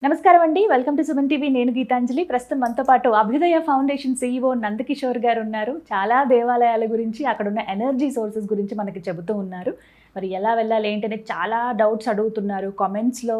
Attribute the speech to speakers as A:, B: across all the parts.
A: నమస్కారం అండి. Welcome to Suman TV. నేను గీతాంజలి. ప్రస్తుతం మనతో పాటు అభ్యుదయ ఫౌండేషన్ CEO నందకిషోర్ గారు ఉన్నారు. చాలా దేవాలయాల గురించి, అక్కడున్న ఎనర్జీ సోర్సెస్ గురించి మనకి చెబుతూ ఉన్నారు. మరి ఎలా వెళ్ళాలి ఏంటనే చాలా డౌట్స్ అడుగుతున్నారు. కామెంట్స్‌లో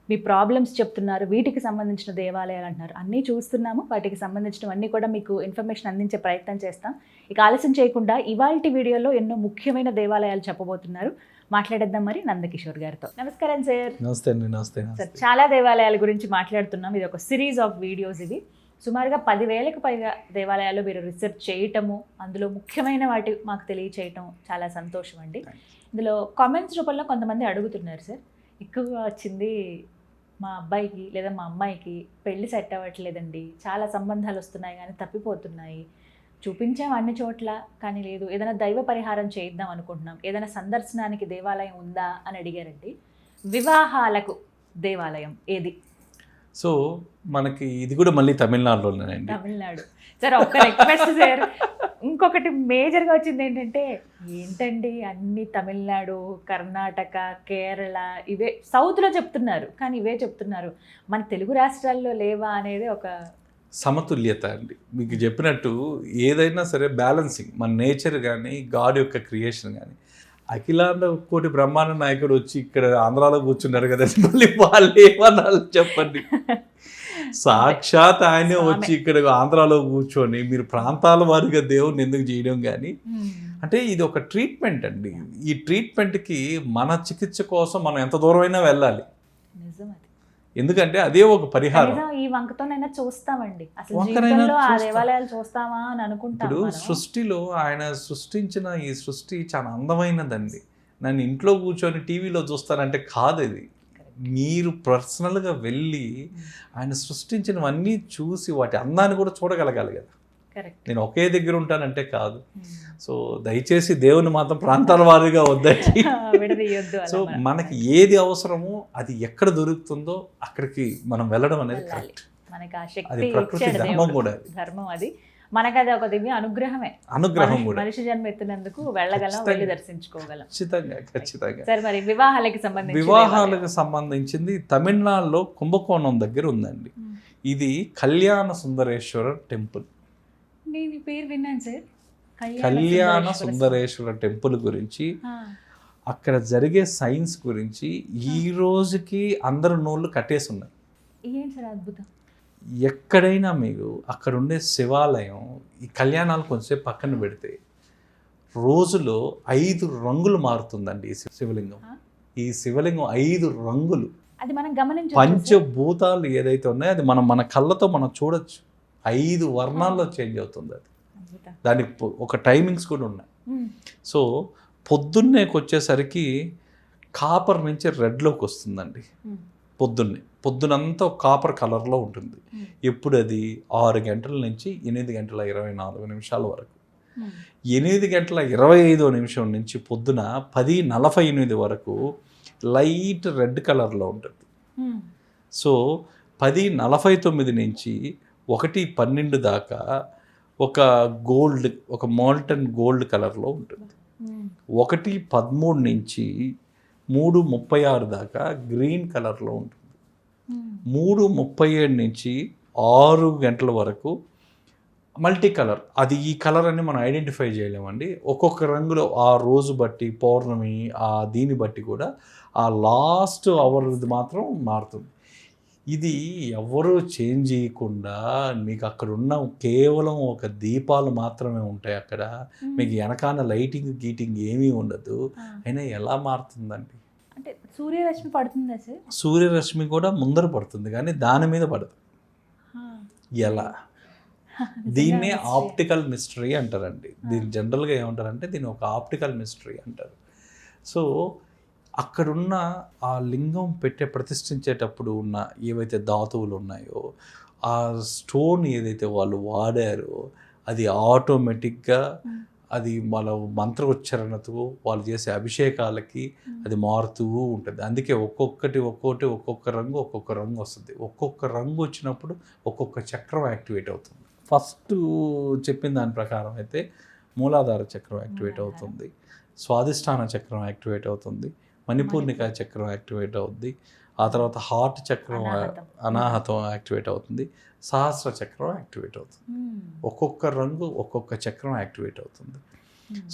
A: మీ ప్రాబ్లమ్స్ చెప్తున్నారు. వీటికి సంబంధించిన దేవాలయాలు అంటున్నారు. అన్నీ చూస్తున్నాము. వాటికి సంబంధించినవన్నీ కూడా మీకు ఇన్ఫర్మేషన్ అందించే ప్రయత్నం చేస్తాం. ఇక ఆలస్యం చేయకుండా ఇవాల్టి వీడియోలో ఎన్నో ముఖ్యమైన దేవాలయాలు చెప్పబోతున్నారు. మాట్లాడేద్దాం మరి నందకిషోర్ గారితో. నమస్కారం సార్.
B: నమస్తే అండి. నమస్తే
A: సార్, చాలా దేవాలయాల గురించి మాట్లాడుతున్నాం. ఇది ఒక సిరీస్ ఆఫ్ వీడియోస్. ఇది సుమారుగా 10,000కు పైగా దేవాలయాలు మీరు రీసెర్చ్ చేయటము, అందులో ముఖ్యమైన వాటి మాకు తెలియచేయటం చాలా సంతోషం అండి. ఇందులో కామెంట్స్ రూపంలో కొంతమంది అడుగుతున్నారు సార్, ఎక్కువగా వచ్చింది మా అబ్బాయికి లేదా మా అమ్మాయికి పెళ్లి సెట్ అవ్వట్లేదండి, చాలా సంబంధాలు వస్తున్నాయి కానీ తప్పిపోతున్నాయి, చూపించాం అన్ని చోట్ల కానీ లేదు, ఏదైనా దైవ పరిహారం చేయిద్దాం అనుకుంటున్నాం, ఏదైనా సందర్శనానికి దేవాలయం ఉందా అని అడిగారండి. వివాహాలకు దేవాలయం ఏది?
B: సో మనకి ఇది కూడా మళ్ళీ తమిళనాడులోనేనండి.
A: తమిళనాడు. సార్ ఒక్క రిక్వెస్ట్ సార్, ఇంకొకటి మేజర్గా వచ్చింది ఏంటండి అన్ని తమిళనాడు, కర్ణాటక, కేరళ ఇవే సౌత్లో చెప్తున్నారు కానీ ఇవే చెప్తున్నారు, మన తెలుగు రాష్ట్రాల్లో లేవా అనేది ఒక
B: సమతుల్యత అండి. మీకు చెప్పినట్టు ఏదైనా సరే బ్యాలెన్సింగ్, మన నేచర్ కానీ గాడ్ యొక్క క్రియేషన్ కానీ. అఖిలాండ కోటి బ్రహ్మాండ నాయకుడు వచ్చి ఇక్కడ ఆంధ్రాలో కూర్చున్నారు కదా, మళ్ళీ వాళ్ళు ఏమన్నారు చెప్పండి. సాక్షాత్ ఆయనే వచ్చి ఇక్కడ ఆంధ్రాలో కూర్చొని మీరు ప్రాంతాల వారిగా దేవుని ఎందుకు చేయడం కానీ, అంటే ఇది ఒక ట్రీట్మెంట్ అండి. ఈ ట్రీట్మెంట్కి మన చికిత్స కోసం మనం ఎంత దూరమైనా వెళ్ళాలి. ఎందుకంటే అదే ఒక పరిహారం.
A: ఈ వంకతోనైనా చూస్తామండి, అసలు జీవితంలో ఆ దేవాలయాలు చూస్తామా అని అనుకుంటాం.
B: ఇప్పుడు సృష్టిలో ఆయన సృష్టించిన ఈ సృష్టి చాలా అందమైనదండి. నన్ను ఇంట్లో కూర్చొని టీవీలో చూస్తానంటే కాదు, ఇది మీరు పర్సనల్గా వెళ్ళి ఆయన సృష్టించినవన్నీ చూసి వాటి అందాన్ని కూడా చూడగలగాలి కదా. నేను ఒకే దగ్గర ఉంటానంటే కాదు. సో దయచేసి దేవుని మాత్రం ప్రాంతాల వారీగా వద్దండి. సో మనకి ఏది అవసరమో అది ఎక్కడ దొరుకుతుందో అక్కడికి మనం వెళ్ళడం అనేది కరెక్ట్. అది ప్రకృతి ధర్మం కూడా.
A: ధర్మం అది మనకు, అది ఒక దివ్య అనుగ్రహమే.
B: అనుగ్రహం కూడా.
A: మనిషి జన్మ ఎత్తినందుకు వెళ్ళగలం, వెళ్ళి దర్శించుకోగలం.
B: ఖచ్చితంగా.
A: సరే, మరి వివాహాలకు
B: సంబంధించింది తమిళనాడులో కుంభకోణం దగ్గర ఉందండి. ఇది కళ్యాణ సుందరేశ్వర టెంపుల్.
A: నేను పేరు విన్నాను సార్,
B: కళ్యాణ సుందరేశ్వర టెంపుల్ గురించి, అక్కడ జరిగే సైన్స్ గురించి ఈ రోజుకి అందరు నోళ్ళు కట్టేసి ఉన్నాయి.
A: ఏంటి సార్ అద్భుతం.
B: ఎక్కడైనా మీరు అక్కడ ఉండే శివాలయం, ఈ కళ్యాణాలు కొంచెంసేపు పక్కన పెడితే రోజులో 5 రంగులు మారుతుందండి ఈ శివలింగం. ఈ శివలింగం 5 రంగులు.
A: అది మనం గమనించవచ్చు.
B: పంచభూతాలు ఏదైతే ఉన్నాయో అది మన కళ్ళతో మనం చూడొచ్చు. 5 వర్ణాల్లో చేంజ్ అవుతుంది అది. దానికి ఒక టైమింగ్స్ కూడా ఉన్నాయి. సో పొద్దున్నేకి వచ్చేసరికి కాపర్ నుంచి రెడ్లోకి వస్తుందండి. పొద్దునంతా కాపర్ కలర్లో ఉంటుంది. ఎప్పుడు అది 6 గంటల నుంచి 8 గంటల 24 నిమిషాల వరకు. 8 గంటల 25వ నిమిషం నుంచి పొద్దున 10:48 వరకు లైట్ రెడ్ కలర్లో ఉంటుంది. సో 10:49 నుంచి 1:12 దాకా ఒక గోల్డ్, ఒక మాల్టన్ గోల్డ్ కలర్లో ఉంటుంది. 1:13 నుంచి 3:36 దాకా గ్రీన్ కలర్లో ఉంటుంది. 3:37 నుంచి 6 గంటల వరకు మల్టీ కలర్. అది ఈ కలర్ అని మనం ఐడెంటిఫై చేయలేమండి. ఒక్కొక్క రంగులో ఆ రోజు బట్టి, పౌర్ణమి ఆ దీన్ని బట్టి కూడా ఆ లాస్ట్ అవర్ మాత్రం మారుతుంది. ఇది ఎవరు చేంజ్ చేయకుండా మీకు అక్కడ ఉన్న కేవలం ఒక దీపాలు మాత్రమే ఉంటాయి. అక్కడ మీకు వెనకాల లైటింగ్ గీటింగ్ ఏమీ ఉండదు. అయినా ఎలా మారుతుందండి?
A: అంటే సూర్యరశ్మి పడుతుందా సార్?
B: సూర్యరశ్మి కూడా ముందర పడుతుంది కానీ దాని మీద పడదు. ఎలా? దీన్నే ఆప్టికల్ మిస్టరీ అంటారండి. దీన్ని జనరల్గా ఏమంటారంటే దీన్ని ఒక ఆప్టికల్ మిస్టరీ అంటారు. సో అక్కడున్న ఆ లింగం ప్రతిష్ఠించేటప్పుడు ఉన్న ఏవైతే ధాతువులు ఉన్నాయో, ఆ స్టోన్ ఏదైతే వాళ్ళు వాడారో అది ఆటోమేటిక్గా అది మన మంత్రోచ్చరణతో వాళ్ళు చేసే అభిషేకాలకి అది మారుతూ ఉంటుంది. అందుకే ఒక్కొక్క రంగు వస్తుంది. ఒక్కొక్క రంగు వచ్చినప్పుడు ఒక్కొక్క చక్రం యాక్టివేట్ అవుతుంది. ఫస్ట్ చెప్పిన దాని ప్రకారం అయితే మూలాధార చక్రం యాక్టివేట్ అవుతుంది, స్వాదిష్టాన చక్రం యాక్టివేట్ అవుతుంది, మణిపూర్ణికా చక్రం యాక్టివేట్ అవుద్ది, ఆ తర్వాత హార్ట్ చక్రం
A: అనాహతం.
B: అనాహతం యాక్టివేట్ అవుతుంది, సహస్ర చక్రం యాక్టివేట్ అవుతుంది. ఒక్కొక్క రంగు ఒక్కొక్క చక్రం యాక్టివేట్ అవుతుంది.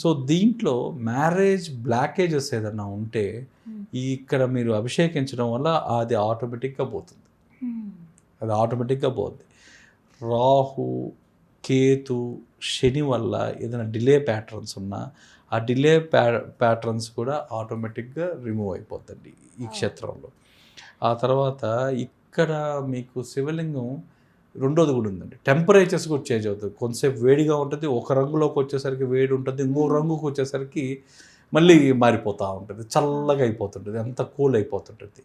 B: సో దీంట్లో మ్యారేజ్ బ్లాకేజెస్ ఏదన్నా ఉంటే ఇక్కడ మీరు అభిషేకించడం వల్ల అది ఆటోమేటిక్గా పోతుంది. అది ఆటోమేటిక్గా పోతుంది. రాహు, కేతు, శని వల్ల ఏదైనా డిలే ప్యాటర్న్స్ ఉన్నా ఆ డిలే ప్యాటర్న్స్ కూడా ఆటోమేటిక్గా రిమూవ్ అయిపోతుంది ఈ క్షేత్రంలో. ఆ తర్వాత ఇక్కడ మీకు శివలింగం రెండోది కూడా ఉందండి, టెంపరేచర్స్ కూడా చేంజ్ అవుతుంది. కొంతసేపు వేడిగా ఉంటుంది, ఒక రంగులోకి వచ్చేసరికి వేడి ఉంటుంది, ఇంకో రంగుకి వచ్చేసరికి మళ్ళీ మారిపోతూ ఉంటుంది, చల్లగా అయిపోతుంటుంది, అంత కూల్ అయిపోతుంటుంది.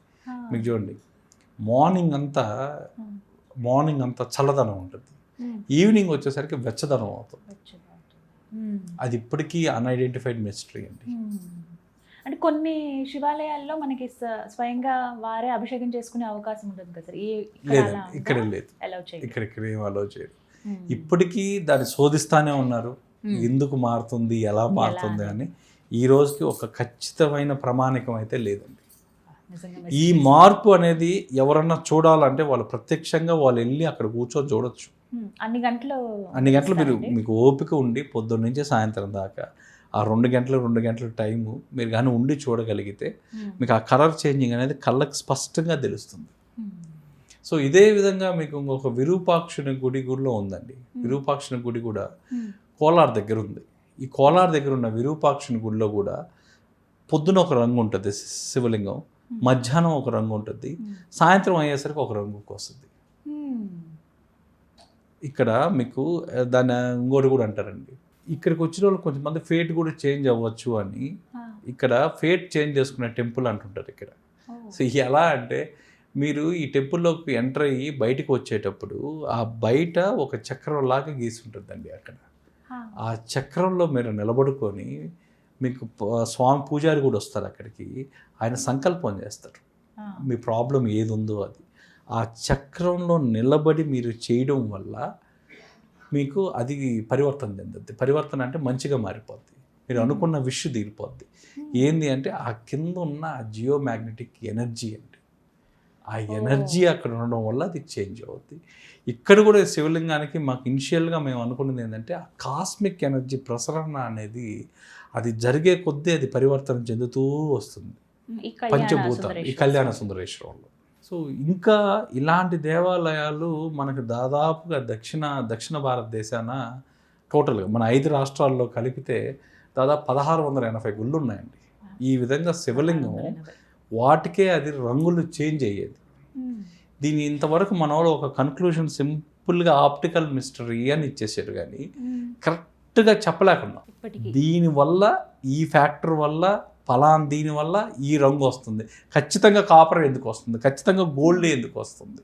B: మీకు చూడండి, మార్నింగ్ అంతా చల్లదనం ఉంటుంది, ఈవినింగ్ వచ్చేసరికి వెచ్చదనం అవుతుంది. అది ఇప్పటికీ అన్ఐడెంటిఫైడ్ మిస్టరీ అండి.
A: అంటే కొన్ని శివాలయాల్లో మనకి స్వయంగా వారే అభిషేకం చేసుకునే అవకాశం ఉంటుంది కదా సార్?
B: లేదు, ఇక్కడ లేదు, ఇక్కడ ఏం అలౌ చేయరు. ఇప్పటికీ దాన్ని శోధిస్తానే ఉన్నారు, ఎందుకు మారుతుంది, ఎలా మారుతుంది అని. ఈ రోజుకి ఒక ఖచ్చితమైన ప్రమాణికం అయితే లేదండి. ఈ మార్పు అనేది ఎవరన్నా చూడాలంటే వాళ్ళు ప్రత్యక్షంగా వాళ్ళు వెళ్ళి అక్కడ కూర్చొని చూడొచ్చు.
A: అన్ని గంటలు
B: మీకు ఓపిక ఉండి పొద్దున్న నుంచి సాయంత్రం దాకా ఆ 2 గంటల టైము మీరు కానీ ఉండి చూడగలిగితే మీకు ఆ కలర్ చేంజింగ్ అనేది కళ్ళకి స్పష్టంగా తెలుస్తుంది. సో ఇదే విధంగా మీకు ఇంకొక విరూపాక్షుని గుడిలో ఉందండి. విరూపాక్షుని గుడి కూడా కోలార్ దగ్గర ఉంది. ఈ కోలార్ దగ్గర ఉన్న విరూపాక్షుని గుడిలో కూడా పొద్దున ఒక రంగు ఉంటుంది శివలింగం, మధ్యాహ్నం ఒక రంగు ఉంటుంది, సాయంత్రం అయ్యేసరికి ఒక రంగుకి వస్తుంది. ఇక్కడ మీకు దాన్ని ఇంకోటి కూడా అంటారండి, ఇక్కడికి వచ్చిన వాళ్ళు కొంతమంది ఫేట్ కూడా చేంజ్ అవ్వచ్చు అని. ఇక్కడ ఫేట్ చేంజ్ చేసుకునే టెంపుల్ అంటుంటారు ఇక్కడ. సో ఎలా అంటే మీరు ఈ టెంపుల్లోకి ఎంటర్ అయ్యి బయటకు వచ్చేటప్పుడు ఆ బయట ఒక చక్రం లాగా గీసి ఉంటుందండి. అక్కడ ఆ చక్రంలో మీరు నిలబడుకొని మీకు స్వామి పూజారి కూడా వస్తారు అక్కడికి, ఆయన సంకల్పం చేస్తారు మీ ప్రాబ్లం ఏది ఉందో అది. ఆ చక్రంలో నిలబడి మీరు చేయడం వల్ల మీకు అది పరివర్తన చెందుద్ది. పరివర్తన అంటే మంచిగా మారిపోద్ది, మీరు అనుకున్న విష్ తీరిపోద్ది. ఏంది అంటే ఆ కింద ఉన్న ఆ జియోమాగ్నెటిక్ ఎనర్జీ అండి, ఆ ఎనర్జీ అక్కడ ఉండడం వల్ల అది చేంజ్ అవుద్ది. ఇక్కడ కూడా శివలింగానికి మాకు ఇనిషియల్గా మేము అనుకున్నది ఏంటంటే ఆ కాస్మిక్ ఎనర్జీ ప్రసరణ అనేది అది జరిగే కొద్దీ అది పరివర్తన చెందుతూ వస్తుంది పంచభూతాలు ఈ కళ్యాణ సుందరేశ్వరంలో. సో ఇంకా ఇలాంటి దేవాలయాలు మనకు దాదాపుగా దక్షిణ భారతదేశాన టోటల్గా మన 5 రాష్ట్రాల్లో కలిపితే దాదాపు 1680 గుళ్ళు ఉన్నాయండి. ఈ విధంగా శివలింగం వాటికే అది రంగులు చేంజ్ అయ్యేది. దీని ఇంతవరకు మన వాళ్ళు ఒక కన్క్లూజన్ సింపుల్గా ఆప్టికల్ మిస్టరీ అని ఇచ్చేసారు, కానీ కరెక్ట్గా చెప్పలేకుండా దీనివల్ల ఈ ఫ్యాక్టర్ వల్ల దీనివల్ల ఈ రంగు వస్తుంది, ఖచ్చితంగా కాపర్ ఎందుకు వస్తుంది, ఖచ్చితంగా గోల్డ్ ఎందుకు వస్తుంది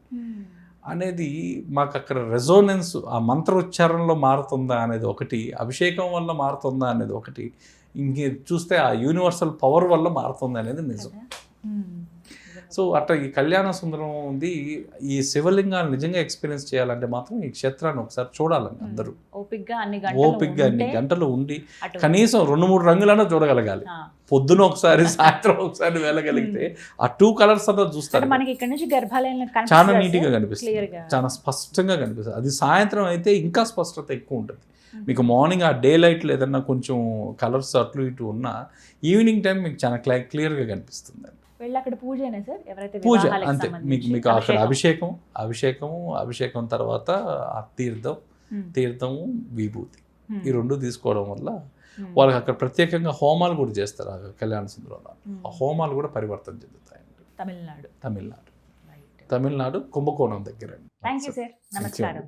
B: అనేది మాకు అక్కడ రెజోనెన్స్, ఆ మంత్రోచ్చారణలో మారుతుందా అనేది ఒకటి, అభిషేకం వల్ల మారుతుందా అనేది ఒకటి, ఇంకే చూస్తే ఆ యూనివర్సల్ పవర్ వల్ల మారుతుంది అనేది నిజం. సో అట్లా ఈ కళ్యాణ సుందరం ఉంది. ఈ శివలింగాలు నిజంగా ఎక్స్పీరియన్స్ చేయాలంటే మాత్రం ఈ క్షేత్రాన్ని ఒకసారి చూడాలండి అందరూ. ఓపిక్గా అన్ని గంటలు ఉండి కనీసం 2-3 రంగులన్నా చూడగలగాలి. పొద్దున ఒకసారి సాయంత్రం ఒకసారి వెళ్ళగలిగితే ఆ 2 కలర్స్ అంతా చూస్తారు.
A: మనకి ఇక్కడ నుంచి గర్భాలయంలో
B: చాలా నీట్గా కనిపిస్తుంది, చాలా స్పష్టంగా కనిపిస్తుంది. అది సాయంత్రం అయితే ఇంకా స్పష్టత ఎక్కువ ఉంటుంది. మీకు మార్నింగ్ ఆ డే లైట్లు ఏదన్నా కొంచెం కలర్స్ అట్లు ఇటు ఉన్నా ఈవినింగ్ టైం మీకు చాలా క్లియర్గా కనిపిస్తుంది.
A: అక్కడ
B: పూజ అంతే. మీకు అక్కడ అభిషేకం తర్వాత ఆ తీర్థము విభూతి ఈ 2 తీసుకోవడం వల్ల వాళ్ళకి అక్కడ ప్రత్యేకంగా హోమాలు కూడా చేస్తారు. ఆ కళ్యాణ సుందరంలో ఆ హోమాలు కూడా పరివర్తన చెందుతాయండి. తమిళనాడు కుంభకోణం దగ్గర.
A: థ్యాంక్ యూ సార్, నమస్కారం.